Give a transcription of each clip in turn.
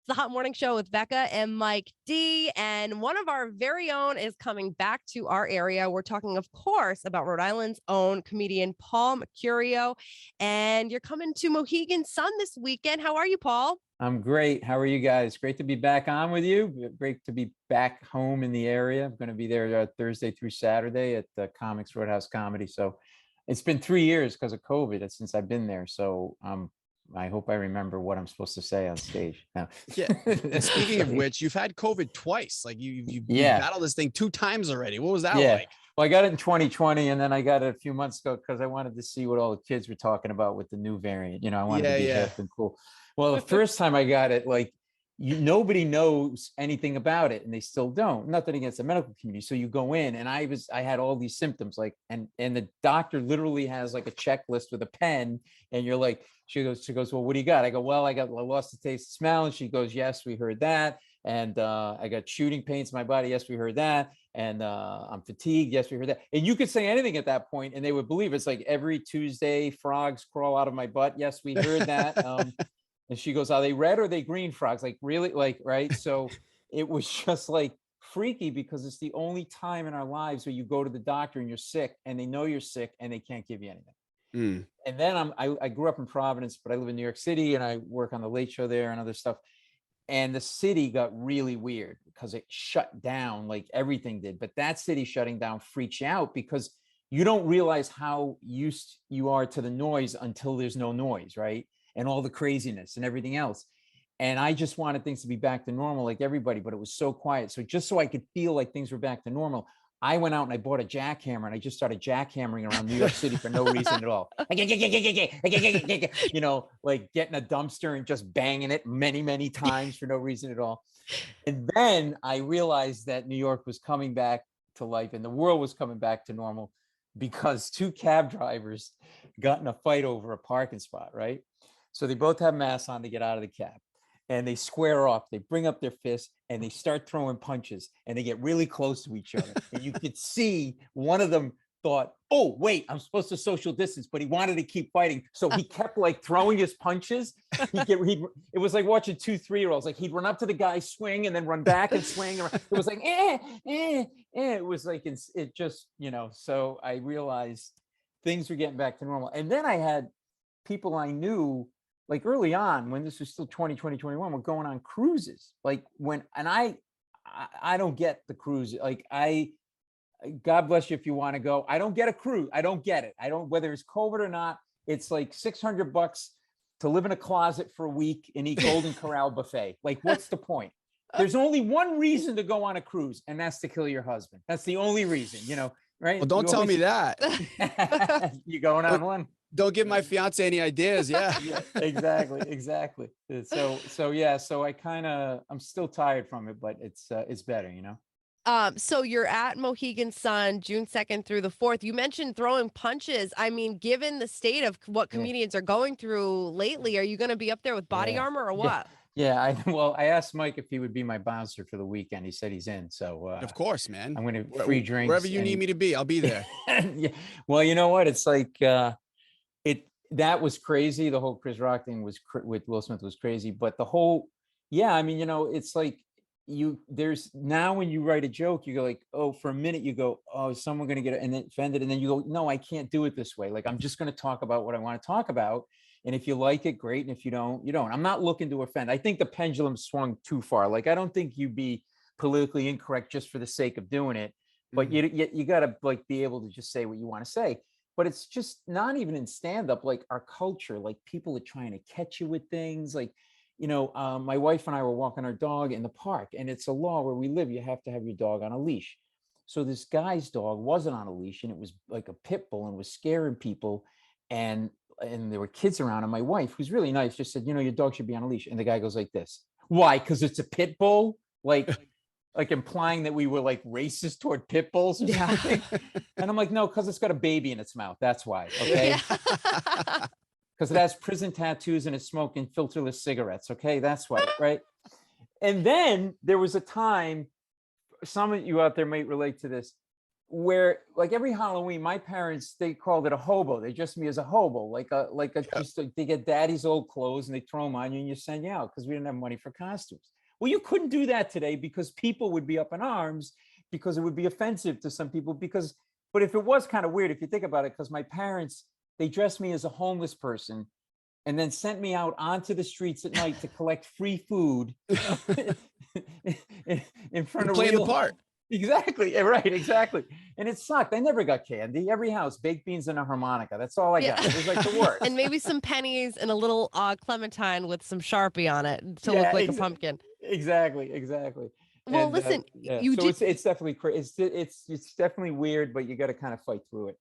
It's the Hot Morning Show with Bekah and Mike D. And one of our very own is coming back to our area. We're talking, of course, about Rhode Island's own comedian, Paul Mecurio. And you're coming to Mohegan Sun this weekend. How are you, Paul? I'm great. How are you guys? Great to be back on with you. Great to be back home in the area. I'm going to be there Thursday through Saturday at the Comics Roadhouse Comedy. So it's been 3 years because of COVID since I've been there. So I hope I remember what I'm supposed to say on stage. No. Yeah. And speaking of which, you've had COVID twice. Like you've battled this thing 2 times already. What was that like? Well, I got it in 2020, and then I got it a few months ago because I wanted to see what all the kids were talking about with the new variant. You know, I wanted to be hip and cool. Well, the first time I got it, like nobody knows anything about it, and they still don't. Nothing against the medical community. So you go in, and I had all these symptoms, like, and the doctor literally has like a checklist with a pen, and you're like, she goes, well, what do you got? I go, well, I lost the taste, smell, and she goes, yes, we heard that. And I got shooting pains in my body. Yes, we heard that. And I'm fatigued. Yes, we heard that. And you could say anything at that point, and they would believe. It's like every Tuesday, frogs crawl out of my butt. Yes, we heard that. And she goes, are they red or are they green frogs? Like, really? Like, right? So it was just like freaky because it's the only time in our lives where you go to the doctor and you're sick and they know you're sick and they can't give you anything. And then I grew up in Providence, but I live in New York City and I work on the Late Show there and other stuff. And the city got really weird because it shut down like everything did. But that city shutting down freaks you out because you don't realize how used you are to the noise until there's no noise, right? And all the craziness and everything else. And I just wanted things to be back to normal like everybody, but it was so quiet. So just so I could feel like things were back to normal, I went out and I bought a jackhammer and I just started jackhammering around New York City for no reason at all. You know, like getting a dumpster and just banging it many, many times for no reason at all. And then I realized that New York was coming back to life and the world was coming back to normal because 2 cab drivers got in a fight over a parking spot, right? So they both have masks on to get out of the cab and they square off, they bring up their fists and they start throwing punches and they get really close to each other. And you could see one of them thought, oh, wait, I'm supposed to social distance, but he wanted to keep fighting. So he kept like throwing his punches. It was like watching 2 3-year-olds. Like he'd run up to the guy, swing, and then run back and swing. It was like, It was like, it just, you know, so I realized things were getting back to normal. And then I had people I knew like early on when this was still 2020, 21, we're going on cruises. Like I don't get the cruise. Like God bless you if you want to go. I don't get a cruise. I don't get it. I don't, whether it's COVID or not, it's like $600 to live in a closet for a week and eat Golden Corral buffet. Like, what's the point? There's only one reason to go on a cruise, and that's to kill your husband. That's the only reason, you know, right? Well, don't tell me that. You going on one? Don't give my fiance any ideas. Yeah. Yeah, exactly. So yeah, so I'm still tired from it, but it's better, you know? So you're at Mohegan Sun, June 2nd through the 4th. You mentioned throwing punches. I mean, given the state of what comedians are going through lately, are you going to be up there with body armor or what? Yeah. I asked Mike if he would be my bouncer for the weekend. He said he's in. So of course, man. I'm going to free drinks. Wherever you need me to be, I'll be there. Yeah. Well, you know what? It's like, that was crazy. The whole Chris Rock thing with Will Smith was crazy, but the whole, I mean, you know, it's like there's now when you write a joke, you go like, oh, for a minute you go, oh, is someone going to get offended? And then you go, no, I can't do it this way. Like, I'm just going to talk about what I want to talk about. And if you like it, great. And if you don't, you don't. I'm not looking to offend. I think the pendulum swung too far. Like, I don't think you'd be politically incorrect just for the sake of doing it, but you got to like be able to just say what you want to say. But it's just not even in stand-up, like our culture, like people are trying to catch you with things. Like, you know, my wife and I were walking our dog in the park, and it's a law where we live. You have to have your dog on a leash. So this guy's dog wasn't on a leash, and it was like a pit bull and was scaring people. And there were kids around, and my wife, who's really nice, just said, you know, your dog should be on a leash. And the guy goes like this. Why? Because it's a pit bull? Like implying that we were like racist toward pit bulls or something. And I'm like, no, because it's got a baby in its mouth. That's why. Okay. Because it has prison tattoos and it's smoking filterless cigarettes. Okay. That's why. Right. And then there was a time, some of you out there might relate to this. where like every Halloween, my parents, they called it a hobo. They dressed me as a hobo, just like, they get daddy's old clothes and they throw them on you and you send you out because we didn't have money for costumes. Well, you couldn't do that today because people would be up in arms because it would be offensive to some people but if it was kind of weird, if you think about it, because my parents, they dressed me as a homeless person and then sent me out onto the streets at night to collect free food in front of playing the part. Exactly. Right. Exactly. And it sucked. I never got candy. Every house, baked beans and a harmonica. That's all I got. It was like the worst. And maybe some pennies and a little clementine with some Sharpie on it to look like a pumpkin. Exactly. Well, listen, you so it's definitely crazy. It's definitely weird, but you got to kind of fight through it.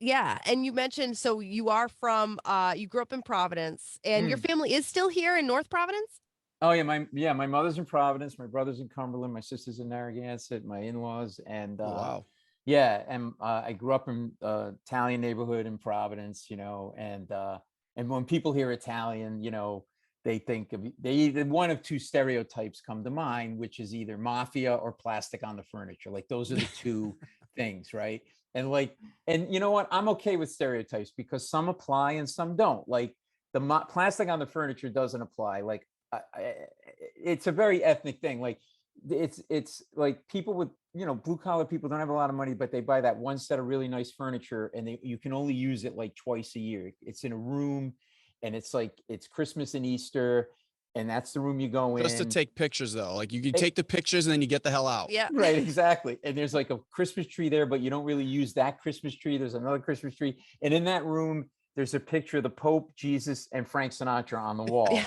Yeah. And you mentioned, so you are from, you grew up in Providence and your family is still here in North Providence? Oh yeah. My mother's in Providence. My brother's in Cumberland. My sister's in Narragansett, my in-laws. And wow. Yeah. And I grew up in Italian neighborhood in Providence, and when people hear Italian, they think of either one of two stereotypes come to mind, which is either mafia or plastic on the furniture. Like those are the two things, right? And you know what? I'm okay with stereotypes because some apply and some don't. Like the plastic on the furniture doesn't apply. Like it's a very ethnic thing. Like it's like people with, blue collar people don't have a lot of money, but they buy that one set of really nice furniture and you can only use it like twice a year. It's in a room. And it's like, it's Christmas and Easter, and that's the room you go in. Just to take pictures, though. Like you can take the pictures and then you get the hell out. Yeah. Right, exactly. And there's like a Christmas tree there, but you don't really use that Christmas tree. There's another Christmas tree. And in that room, there's a picture of the Pope, Jesus, and Frank Sinatra on the wall.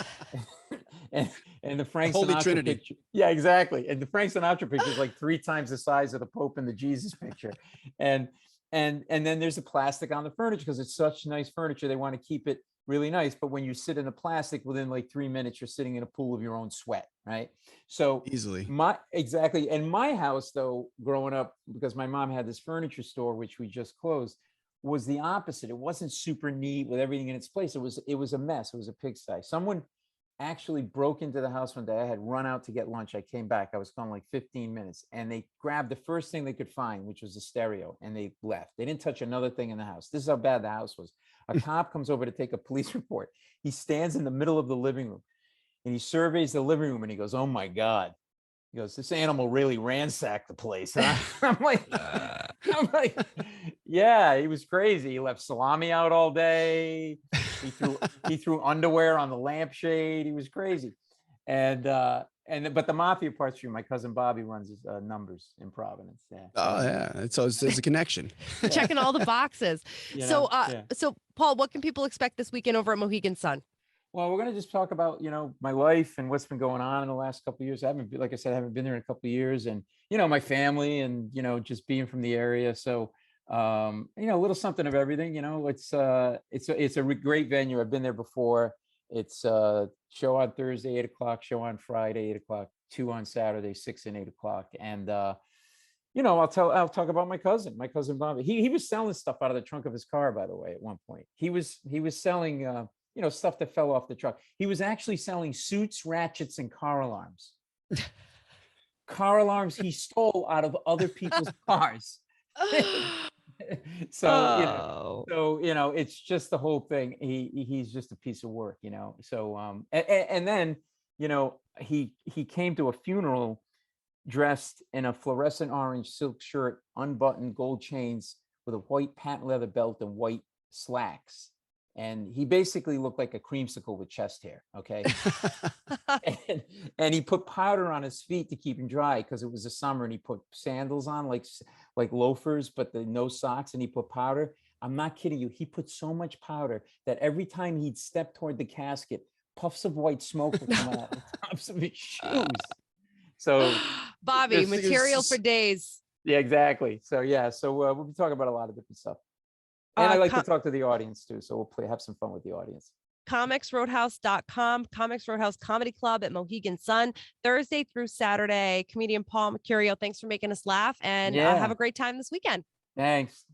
and the Frank Holy Sinatra Trinity. picture. Yeah, exactly. And the Frank Sinatra picture is like 3 times the size of the Pope and the Jesus picture. And then there's the plastic on the furniture because it's such nice furniture. They want to keep it really nice, but when you sit in the plastic, within like 3 minutes, you're sitting in a pool of your own sweat, right? So easily. Exactly. And my house, though, growing up, because my mom had this furniture store, which we just closed, was the opposite. It wasn't super neat with everything in its place. It was a mess. It was a pigsty. Someone actually broke into the house one day. I had run out to get lunch. I came back. I was gone like 15 minutes, and they grabbed the first thing they could find, which was a stereo, and they left. They didn't touch another thing in the house. This is how bad the house was. A cop comes over to take a police report. He stands in the middle of the living room and he surveys the living room and he goes, "Oh my God." He goes, "This animal really ransacked the place." And I'm like, yeah, he was crazy. He left salami out all day. He threw underwear on the lampshade. He was crazy. But the mafia part's true. My cousin Bobby runs his numbers in Providence. Yeah. Oh yeah, so there's a connection. Checking all the boxes. So Paul, what can people expect this weekend over at Mohegan Sun? Well, we're going to just talk about, my life and what's been going on in the last couple of years. Like I said, I haven't been there in a couple of years, and, my family and, just being from the area. So, a little something of everything, it's a great venue. I've been there before. It's show on Thursday, 8 o'clock, show on Friday, 8 o'clock, 2 on Saturday, 6 and 8 o'clock. And, I'll talk about my cousin Bobby. He was selling stuff out of the trunk of his car, by the way, at one point. He was selling, stuff that fell off the truck. He was actually selling suits, ratchets, and car alarms. Car alarms he stole out of other people's cars. So it's just the whole thing. He's just a piece of work, So and then he came to a funeral dressed in a fluorescent orange silk shirt, unbuttoned, gold chains, with a white patent leather belt and white slacks. And he basically looked like a creamsicle with chest hair. Okay. and he put powder on his feet to keep him dry because it was the summer, and he put sandals on like loafers, but no socks. And he put powder. I'm not kidding you. He put so much powder that every time he'd step toward the casket, puffs of white smoke would come out of the tops of his shoes. So Bobby, material for days. Yeah, exactly. So we'll be talking about a lot of different stuff. And I like to talk to the audience too. So we'll have some fun with the audience. comicsroadhouse.com, Comics Roadhouse Comedy Club at Mohegan Sun, Thursday through Saturday. Comedian Paul Mecurio, thanks for making us laugh, and have a great time this weekend. Thanks.